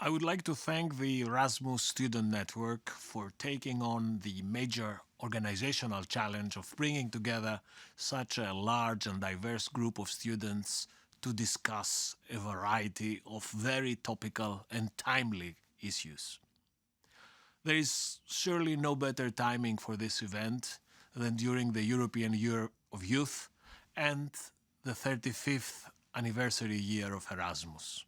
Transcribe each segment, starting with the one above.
I would like to thank the Erasmus Student Network for taking on the major organizational challenge of bringing together such a large and diverse group of students to discuss a variety of very topical and timely issues. There is surely no better timing for this event than during the European Year of Youth and the 35th anniversary year of Erasmus.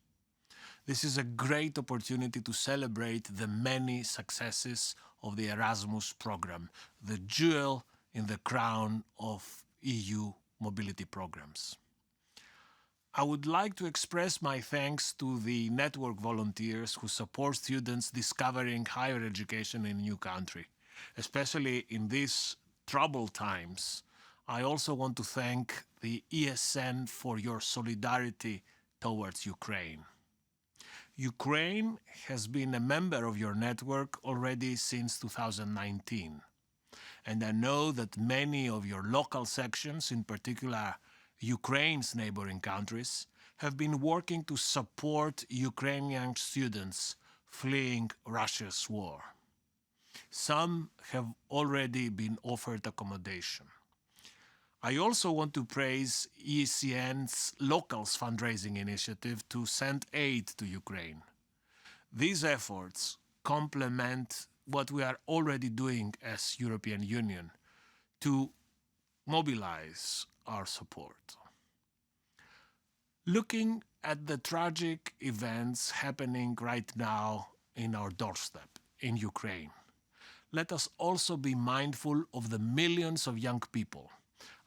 This is a great opportunity to celebrate the many successes of the Erasmus program, the jewel in the crown of EU mobility programs. I would like to express my thanks to the network volunteers who support students discovering higher education in a new country, especially in these troubled times. I also want to thank the ESN for your solidarity towards Ukraine. Ukraine has been a member of your network already since 2019. And I know that many of your local sections, in particular Ukraine's neighboring countries, have been working to support Ukrainian students fleeing Russia's war. Some have already been offered accommodation. I also want to praise ECN's Locals fundraising initiative to send aid to Ukraine. These efforts complement what we are already doing as European Union to mobilize our support. Looking at the tragic events happening right now in our doorstep in Ukraine, let us also be mindful of the millions of young people,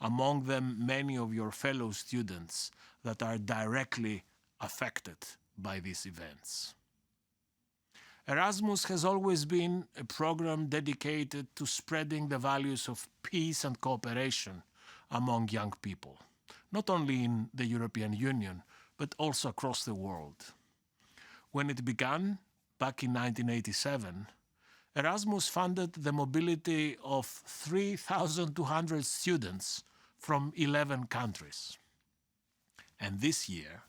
among them many of your fellow students, that are directly affected by these events. Erasmus has always been a program dedicated to spreading the values of peace and cooperation among young people, not only in the European Union, but also across the world. When it began, back in 1987, Erasmus funded the mobility of 3,200 students from 11 countries. And this year,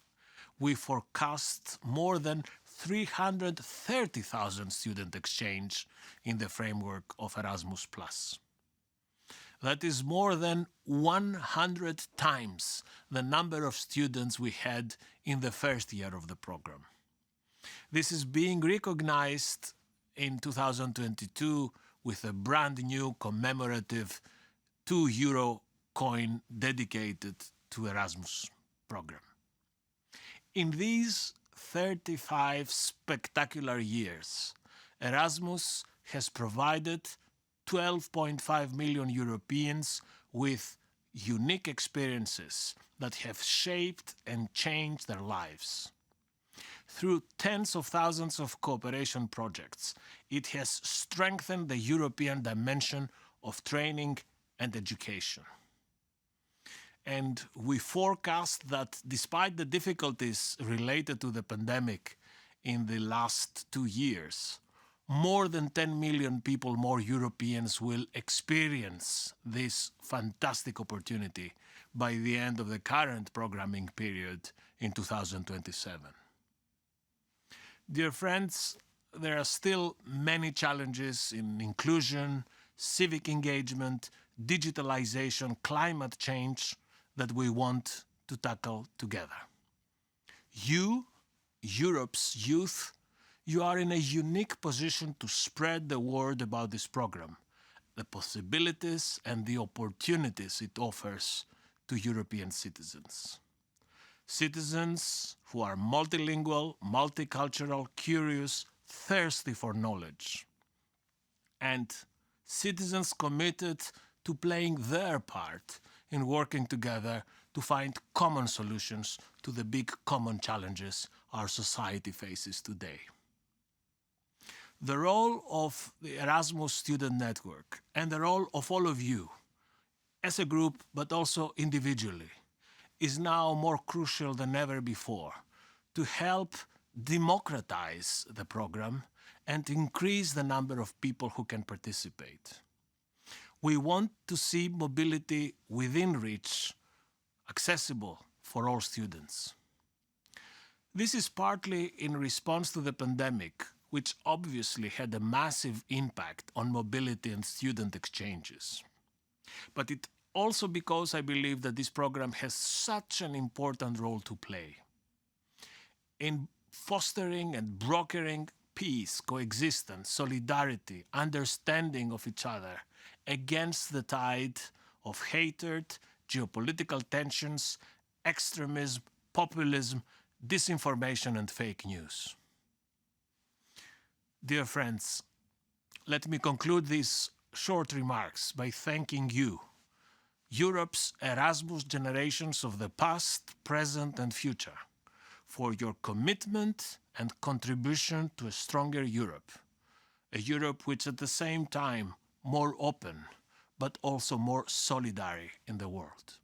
we forecast more than 330,000 student exchange in the framework of Erasmus+. That is more than 100 times the number of students we had in the first year of the program. This is being recognized in 2022 with a brand new commemorative €2 coin dedicated to Erasmus program. In these 35 spectacular years, Erasmus has provided 12.5 million Europeans with unique experiences that have shaped and changed their lives. Through tens of thousands of cooperation projects, it has strengthened the European dimension of training and education. And we forecast that despite the difficulties related to the pandemic in the last 2 years, more than 10 million people, more Europeans, will experience this fantastic opportunity by the end of the current programming period in 2027. Dear friends, there are still many challenges in inclusion, civic engagement, digitalization, climate change that we want to tackle together. You, Europe's youth, you are in a unique position to spread the word about this program, the possibilities and the opportunities it offers to European citizens. Citizens who are multilingual, multicultural, curious, thirsty for knowledge. And citizens committed to playing their part in working together to find common solutions to the big common challenges our society faces today. The role of the Erasmus Student Network and the role of all of you, as a group but also individually, is now more crucial than ever before to help democratize the program and increase the number of people who can participate. We want to see mobility within reach, accessible for all students. This is partly in response to the pandemic, which obviously had a massive impact on mobility and student exchanges. But it also because I believe that this program has such an important role to play in fostering and brokering peace, coexistence, solidarity, understanding of each other against the tide of hatred, geopolitical tensions, extremism, populism, disinformation, and fake news. Dear friends, let me conclude these short remarks by thanking you, Europe's Erasmus generations of the past, present, and future, for your commitment and contribution to a stronger Europe, a Europe which at the same time more open, but also more solidary in the world.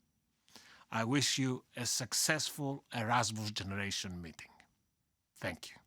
I wish you a successful Erasmus generation meeting. Thank you.